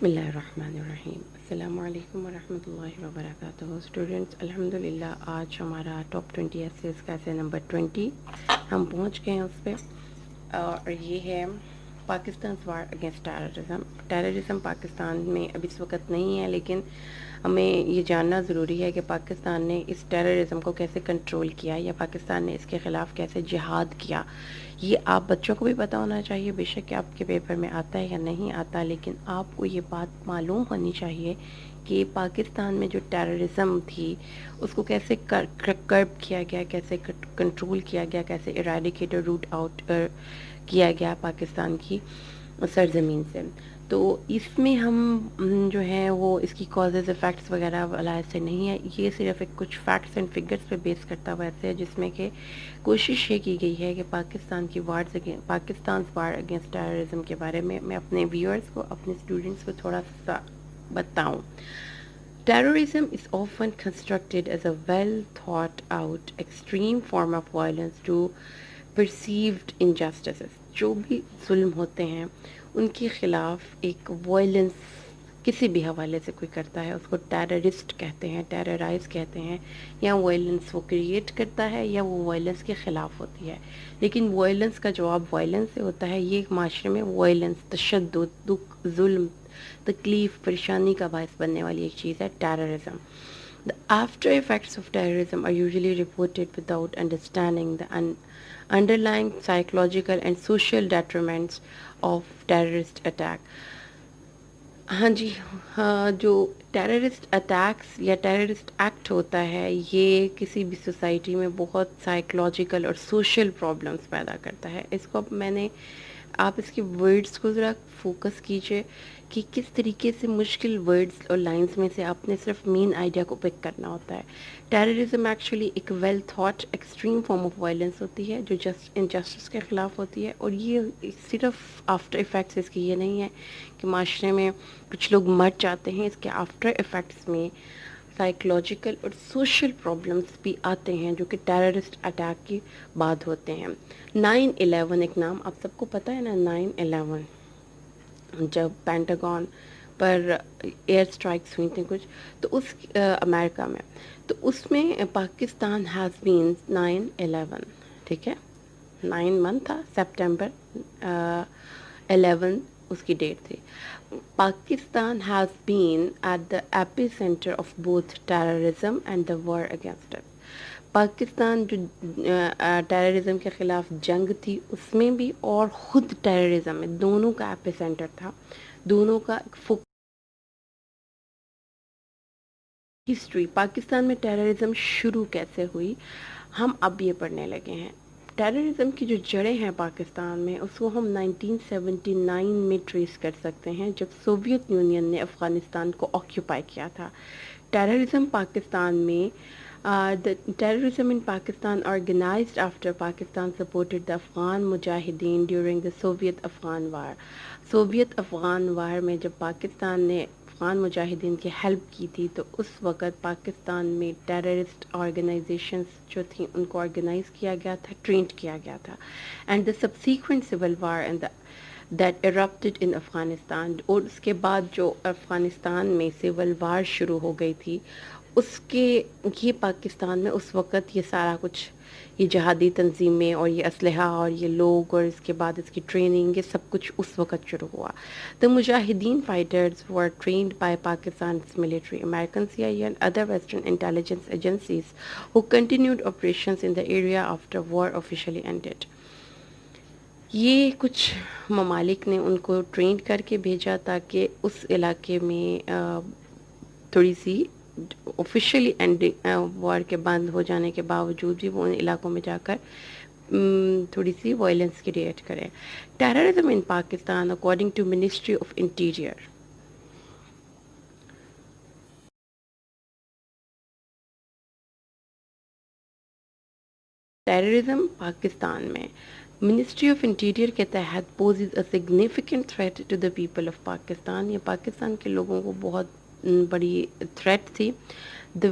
بسم اللہ الرحمن الرحیم. السلام علیکم ورحمۃ اللہ وبرکاتہ. اسٹوڈنٹس الحمدللہ آج ہمارا ٹاپ 20 ایسیز کا ایسے نمبر 20 ہم پہنچ گئے ہیں اس پہ، اور یہ ہے Pakistan war against terrorism. Terrorism Pakistan میں اب اس وقت نہیں ہے، لیکن ہمیں یہ جاننا ضروری ہے کہ پاکستان نے اس ٹیررزم کو کیسے کنٹرول کیا یا پاکستان نے اس کے خلاف کیسے جہاد کیا. یہ آپ بچوں کو بھی پتہ ہونا چاہیے، بے شک کہ آپ کے پیپر میں آتا ہے یا نہیں آتا، لیکن آپ کو یہ بات معلوم ہونی چاہیے کہ پاکستان میں جو ٹیررزم تھی اس کو کیسے کرب کیا گیا، کیسے کنٹرول کیا گیا، کیسے ایریڈیکیٹ اور روٹ آؤٹ کیا گیا پاکستان کی سرزمین سے. تو اس میں ہم جو ہے وہ اس کی کازز افیکٹس وغیرہ والا ایسے نہیں ہے، یہ صرف ایک کچھ فیکٹس اینڈ فگرس پہ بیس کرتا ہوا ایسے ہے، جس میں کہ کوشش یہ کی گئی ہے کہ پاکستان وار اگینسٹ ٹیررزم کے بارے میں اپنے ویورز کو، اپنے اسٹوڈنٹس کو تھوڑا سا بتاؤں. Terrorism is often constructed as a well thought out extreme form of violence to perceived injustices. جو بھی ظلم ہوتے ہیں ان کے خلاف ایک وائلنس کسی بھی حوالے سے کوئی کرتا ہے، اس کو ٹیررسٹ کہتے ہیں، ٹیررائز کہتے ہیں، یا وائلنس وہ کریٹ کرتا ہے یا وہ وائلنس کے خلاف ہوتی ہے. لیکن وائلنس کا جواب وائلنس سے ہوتا ہے. یہ معاشرے میں وائلنس، تشدد، دکھ، ظلم، تکلیف، پریشانی کا باعث بننے والی ایک چیز ہے terrorism. The after effects of terrorism are usually reported without understanding the underlying psychological and social detriments of terrorist attack. ہاں جی، جو ٹیررسٹ اٹیکس یا ٹیررسٹ ایکٹ ہوتا ہے یہ کسی بھی سوسائٹی میں بہت سائیکولوجیکل اور سوشل پرابلمس پیدا کرتا ہے. اس کو آپ اس کے ورڈز کو ذرا فوکس کیجئے کہ کس طریقے سے مشکل ورڈز اور لائنز میں سے آپ نے صرف مین آئیڈیا کو پک کرنا ہوتا ہے. ٹیررزم ایکچولی ایک well thought extreme form of violence ہوتی ہے جو انجسٹس کے خلاف ہوتی ہے، اور یہ صرف آفٹر ایفیکٹس اس کی یہ نہیں ہے کہ معاشرے میں کچھ لوگ مر جاتے ہیں. اس کے آفٹر ایفیکٹس میں سائیکولوجیکل اور سوشل پرابلمس بھی آتے ہیں جو کہ ٹیررسٹ اٹیک کے بعد ہوتے ہیں. 9/11 ایک نام آپ سب کو پتہ ہے نا، 9/11 جب پینٹاگون پر ایئر سٹرائکس ہوئی تھیں کچھ، تو اس امریکہ میں، تو اس میں پاکستان ہیز بین 9/11، ٹھیک ہے، 9 منتھ تھا، سپٹمبر 11 اس کی ڈیٹ تھی. Pakistan has been at the epicentre of both terrorism and the war against it. Pakistan جو ٹیررزم کے خلاف جنگ تھی اس میں بھی، اور خود ٹیررزم میں، دونوں کا ایپی سینٹر تھا، دونوں کا ہسٹری. پاکستان میں ٹیررزم شروع کیسے ہوئی ہم اب یہ پڑھنے لگے ہیں. ٹیررزم کی جو جڑیں ہیں پاکستان میں اس کو ہم 1979 میں ٹریس کر سکتے ہیں، جب سوویت یونین نے افغانستان کو آکیوپائی کیا تھا. ٹیررزم پاکستان میں the terrorism in Pakistan organized after Pakistan supported the Afghan Mujahideen during the Soviet Afghan War. Soviet Afghan war میں جب پاکستان نے افغان مجاہدین کی ہیلپ کی تھی تو اس وقت پاکستان میں ٹیررسٹ آرگنائزیشنز جو تھیں ان کو آرگنائز کیا گیا تھا، ٹرینڈ کیا گیا تھا. And the subsequent civil war and that erupted in Afghanistan, اور اس کے بعد جو افغانستان میں سول وار شروع ہو گئی تھی اس کے، یہ پاکستان میں اس وقت یہ سارا کچھ، یہ جہادی تنظیمیں اور یہ اسلحہ اور یہ لوگ اور اس کے بعد اس کی ٹریننگ، یہ سب کچھ اس وقت شروع ہوا. The mujahideen fighters were trained by Pakistan's military, American CIA and other Western intelligence agencies who continued operations in the area after war officially ended. یہ کچھ ممالک نے ان کو ٹرین کر کے بھیجا تاکہ اس علاقے میں تھوڑی سی آفیشیلی وار کے بند ہو جانے کے باوجود بھی وہ ان علاقوں میں جا کر تھوڑی سی وائلنس کریٹ کرے. Terrorism in Pakistan according to ministry of interior. Terrorism Pakistan میں منسٹری آف انٹیریئر کے تحت poses a significant threat to the people of Pakistan. یہ پاکستان کے لوگوں کو بہت بڑی تھریٹ تھی. The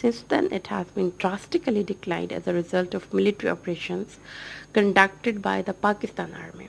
Since then it has been drastically declined as a result of military operations conducted by the Pakistan Army.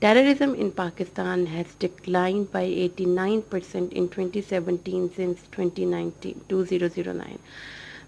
terrorism in Pakistan has declined by 89% in 2017 since 2009.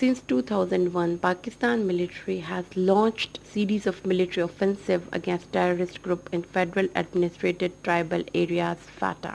Since 2001, Pakistan military has launched series of military offensive against terrorist group in federal administrated tribal areas FATA.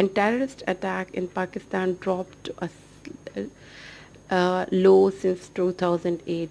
and terrorist attack in Pakistan dropped to a low since 2008.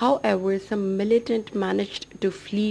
However, some militant managed to flee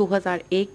2001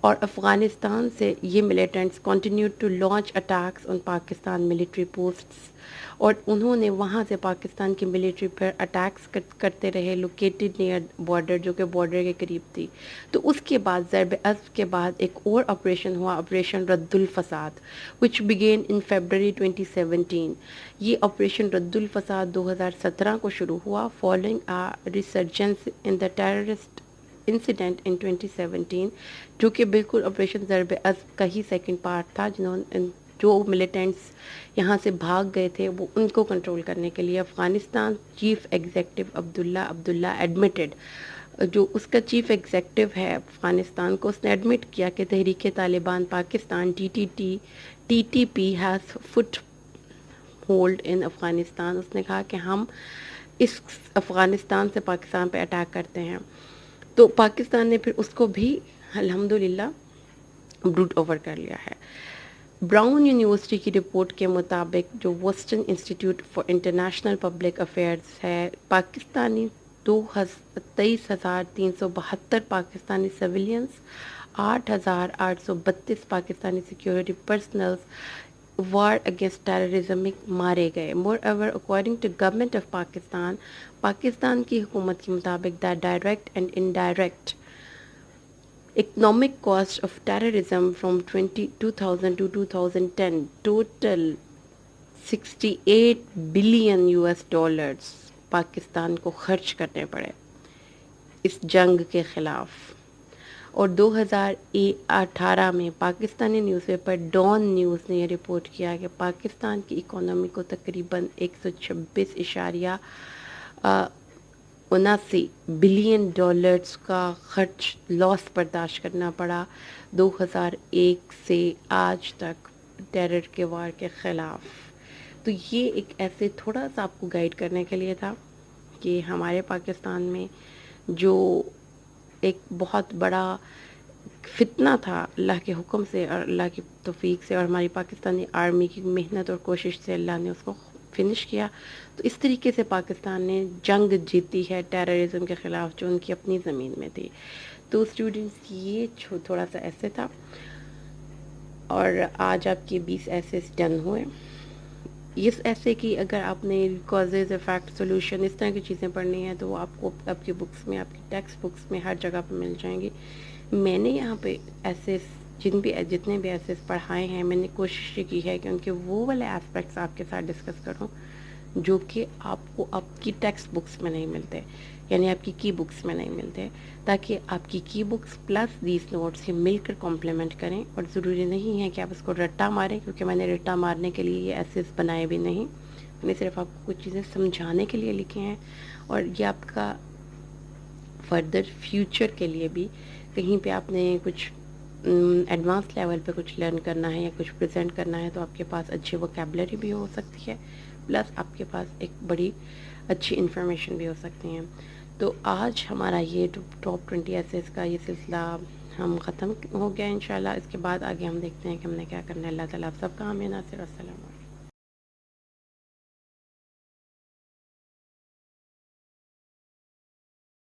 اور افغانستان سے یہ militants continue to launch attacks on Pakistan military posts, اور انہوں نے وہاں سے پاکستان کی military پر attacks کرتے رہے لوکیٹڈ نیئر بارڈر، جو کہ بارڈر کے قریب تھی. تو اس کے بعد ضرب عضب کے بعد ایک اور آپریشن ہوا، آپریشن رد الفساد، وچ بگین ان فیبرری 2017. یہ آپریشن رد الفساد 2017 کو شروع ہوا following resurgence in the terrorist incident in 2017، جو کہ بالکل آپریشن ضرب عضب کا ہی سیکنڈ پارٹ تھا. جو ملیٹنٹس یہاں سے بھاگ گئے تھے وہ ان کو کنٹرول کرنے کے لیے افغانستان چیف ایگزیکٹو عبداللہ ایڈمیٹڈ، جو اس کا چیف ایگزیکٹو ہے افغانستان کو، اس نے ایڈمٹ کیا کہ Tehreek Taliban Pakistan T T P has foothold in Afghanistan. اس نے کہا کہ ہم اس افغانستان سے پاکستان پہ اٹیک کرتے ہیں. تو پاکستان نے پھر اس کو بھی الحمدللہ بروٹ اوور کر لیا ہے. براؤن یونیورسٹی کی رپورٹ کے مطابق، جو Western Institute for International Public Affairs ہے، Pakistani 23,372 Pakistani civilians, 8,832 Pakistani security personnels war against terrorism میں مارے گئے. Moreover according to government of Pakistan کی حکومت کے مطابق the direct and indirect economic cost of terrorism from 2000 to 2010 total $68 billion Pakistan کو خرچ کرنے پڑے اس جنگ کے خلاف. اور 2018 میں Pakistani newspaper Dawn news نے یہ رپورٹ کیا کہ پاکستان کی اکانومی کو تقریباً 126.79 بلین ڈالرز کا خرچ لاس برداشت کرنا پڑا 2001 سے آج تک ٹیرر کے وار کے خلاف. تو یہ ایک ایسے تھوڑا سا آپ کو گائیڈ کرنے کے لیے تھا کہ ہمارے پاکستان میں جو ایک بہت بڑا فتنہ تھا اللہ کے حکم سے اور اللہ کی توفیق سے اور ہماری پاکستانی آرمی کی محنت اور کوشش سے اللہ نے اس کو فنش کیا. تو اس طریقے سے پاکستان نے جنگ جیتی ہے ٹیررزم کے خلاف جو ان کی اپنی زمین میں تھی. تو اسٹوڈنٹس یہ تھوڑا سا ایسے تھا، اور آج آپ کے 20 ایسے ڈن ہوئے. اس ایسے کی اگر آپ نے کازز افیکٹ سولوشن اس طرح کی چیزیں پڑھنی ہیں تو وہ آپ کو آپ کی بکس میں، آپ کی ٹیکسٹ بکس میں ہر جگہ پہ مل جائیں گی. میں نے یہاں پہ ایسے جتنے بھی ایسے پڑھائے ہیں، میں نے کوشش یہ کی ہے کہ ان کے وہ والے ایسپیکٹس آپ کے ساتھ ڈسکس کروں جو کہ آپ کو آپ کی ٹیکسٹ بکس میں نہیں ملتے، یعنی آپ کی کی بکس میں نہیں ملتے، تاکہ آپ کی کی بکس پلس دیز نوٹس یہ مل کر کمپلیمنٹ کریں. اور ضروری نہیں ہے کہ آپ اس کو رٹا ماریں، کیونکہ میں نے رٹا مارنے کے لیے یہ ایسیز بنائے بھی نہیں، میں نے صرف آپ کو کچھ چیزیں سمجھانے کے لیے لکھے ہیں. اور یہ آپ کا فردر فیوچر کے لیے بھی کہیں پہ آپ نے کچھ ایڈوانس لیول پہ کچھ لرن کرنا ہے یا کچھ پریزنٹ کرنا ہے تو آپ کے پاس اچھی ووکیبلری بھی ہو سکتی ہے، پلس آپ کے پاس ایک بڑی اچھی انفارمیشن بھی ہو سکتی ہیں. تو آج ہمارا یہ ٹاپ 20 ایسیز کا یہ سلسلہ ہم ختم ہو گیا. انشاءاللہ اس کے بعد آگے ہم دیکھتے ہیں کہ ہم نے کیا کرنا ہے. اللہ تعالیٰ آپ سب کا آمین ناصر. السلام علیکم.